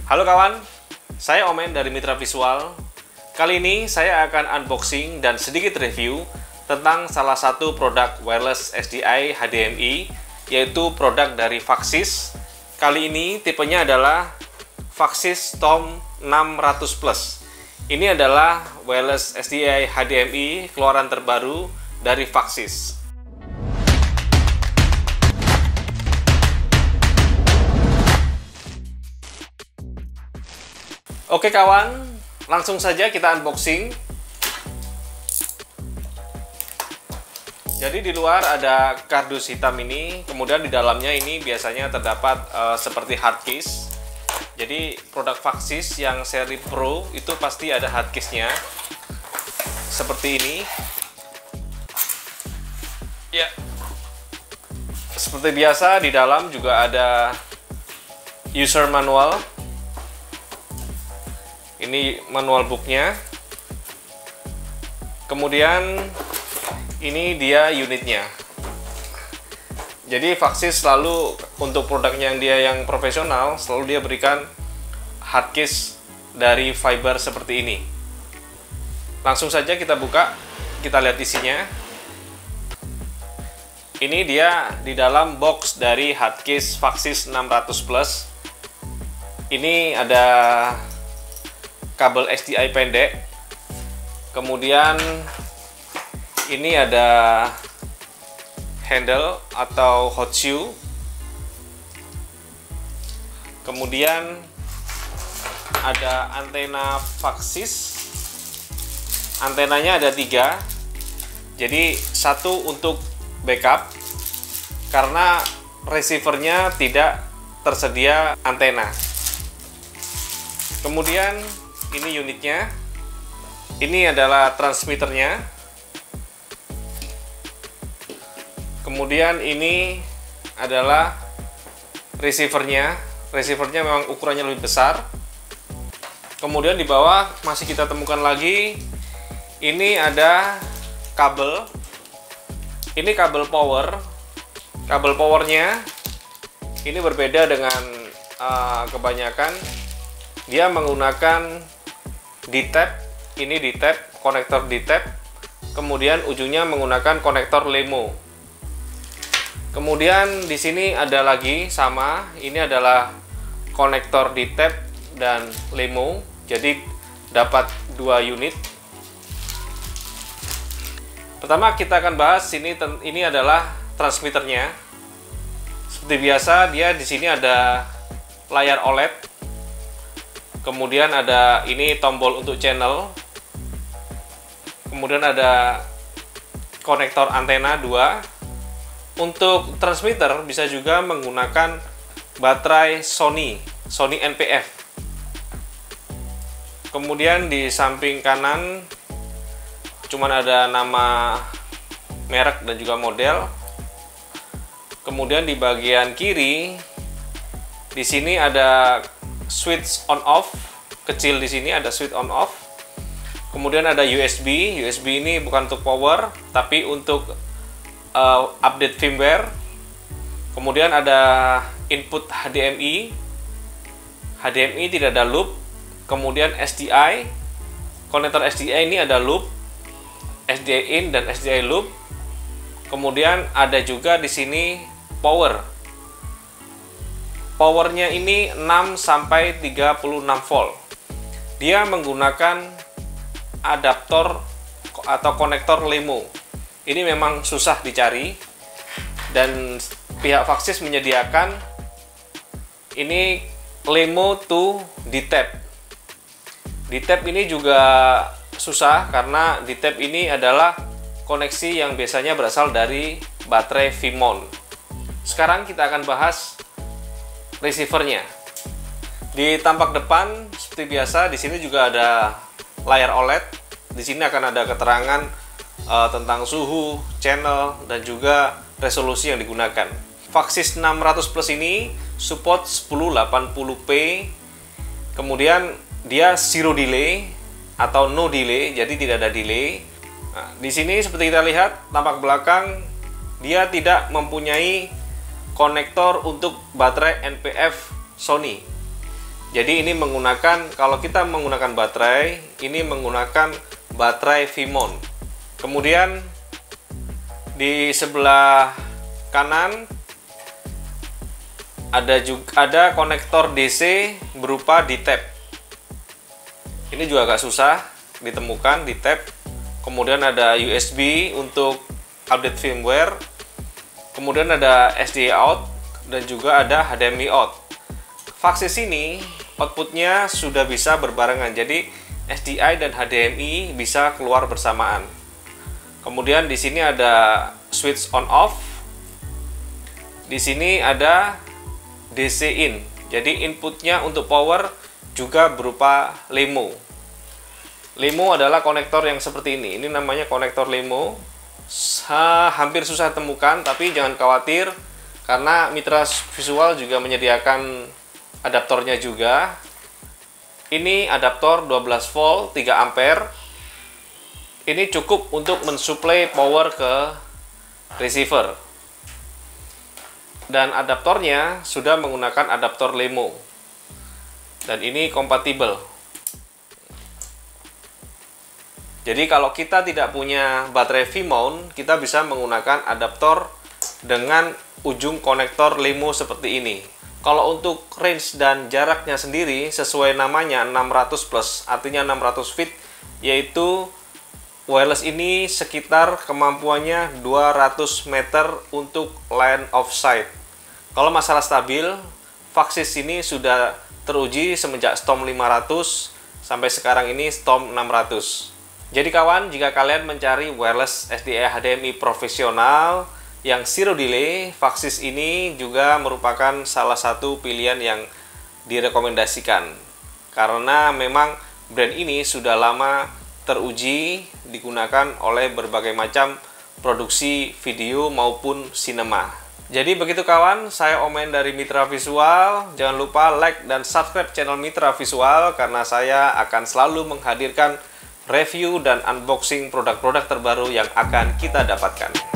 Halo kawan, saya Omen dari Mitra Visual. Kali ini saya akan unboxing dan sedikit review tentang salah satu produk wireless SDI HDMI, yaitu produk dari Vaxis. Kali ini tipenya adalah Vaxis Tom 600 Plus. Ini adalah wireless SDI HDMI keluaran terbaru dari Vaxis. Oke kawan, langsung saja kita unboxing. Jadi di luar ada kardus hitam ini, kemudian di dalamnya ini biasanya terdapat seperti hard case. Jadi produk Vaxis yang seri Pro itu pasti ada hard case-nya seperti ini. Ya, seperti biasa di dalam juga ada user manual. Ini manual booknya. Kemudian ini dia unitnya. Jadi Vaxis selalu untuk produknya yang profesional selalu dia berikan hard case dari fiber seperti ini. Langsung saja kita buka, kita lihat isinya. Ini dia di dalam box dari hard case Vaxis 600 Plus. Ini ada kabel SDI pendek, kemudian ini ada handle atau hot shoe, kemudian ada antena Vaxis. Antenanya ada 3, jadi satu untuk backup karena receivernya tidak tersedia antena. Kemudian ini unitnya, ini adalah transmitternya. Kemudian ini adalah receivernya. Receivernya memang ukurannya lebih besar. Kemudian di bawah masih kita temukan lagi, ini ada kabel. Ini kabel power. Kabel powernya ini berbeda dengan kebanyakan. Dia menggunakan D-Tap, ini D-Tap, konektor D-Tap, kemudian ujungnya menggunakan konektor LEMO. Kemudian di sini ada lagi sama, ini adalah konektor D-Tap dan LEMO, jadi dapat 2 unit. Pertama kita akan bahas ini adalah transmitternya. Seperti biasa dia di sini ada layar OLED. Kemudian ada ini tombol untuk channel. Kemudian ada konektor antena 2. Untuk transmitter bisa juga menggunakan baterai Sony NPF. Kemudian di samping kanan cuman ada nama merek dan juga model. Kemudian di bagian kiri di sini ada switch on off kecil, di sini ada switch on off. Kemudian ada USB. USB ini bukan untuk power tapi untuk update firmware. Kemudian ada input HDMI. HDMI tidak ada loop. Kemudian SDI. Konektor SDI ini ada loop, SDI in dan SDI loop. Kemudian ada juga di sini power. Powernya ini 6 sampai 36 volt. Dia menggunakan adaptor atau konektor LEMO. Ini memang susah dicari dan pihak Vaxis menyediakan ini LEMO to D-Tap. D-Tap ini juga susah karena D-Tap ini adalah koneksi yang biasanya berasal dari baterai V-mount. Sekarang kita akan bahas receivernya. Di tampak depan seperti biasa, di sini juga ada layar OLED. Di sini akan ada keterangan tentang suhu, channel, dan juga resolusi yang digunakan. Vaxis 600 Plus ini support 1080p. Kemudian dia zero delay atau no delay, jadi tidak ada delay. Nah, di sini seperti kita lihat tampak belakang dia tidak mempunyai konektor untuk baterai NPF Sony. Jadi ini menggunakan, kalau kita menggunakan baterai, ini menggunakan baterai V-mount. Kemudian di sebelah kanan ada konektor DC berupa D-Tab. Ini juga agak susah ditemukan, D-Tab. Kemudian ada USB untuk update firmware. Kemudian ada SDI out dan juga ada HDMI out. Vaksis ini outputnya sudah bisa berbarengan, jadi SDI dan HDMI bisa keluar bersamaan. Kemudian di sini ada switch on off. Di sini ada DC in, jadi inputnya untuk power juga berupa LEMO. LEMO adalah konektor yang seperti ini. Ini namanya konektor LEMO. Hampir susah temukan, tapi jangan khawatir karena Mitra Visual juga menyediakan adaptornya juga. Ini adaptor 12 volt 3 ampere. Ini cukup untuk mensuplai power ke receiver. Dan adaptornya sudah menggunakan adaptor LEMO. Dan ini kompatibel. Jadi kalau kita tidak punya baterai V-mount, kita bisa menggunakan adaptor dengan ujung konektor LEMO seperti ini. Kalau untuk range dan jaraknya sendiri sesuai namanya 600 plus, artinya 600 feet, yaitu wireless ini sekitar kemampuannya 200 meter untuk line of sight. Kalau masalah stabil, Vaksis ini sudah teruji semenjak Storm 500 sampai sekarang ini Storm 600. Jadi kawan, jika kalian mencari wireless SDI HDMI profesional yang zero delay, Vaksis ini juga merupakan salah satu pilihan yang direkomendasikan. Karena memang brand ini sudah lama teruji digunakan oleh berbagai macam produksi video maupun sinema. Jadi begitu kawan, saya Omen dari Mitra Visual. Jangan lupa like dan subscribe channel Mitra Visual karena saya akan selalu menghadirkan review dan unboxing produk-produk terbaru yang akan kita dapatkan.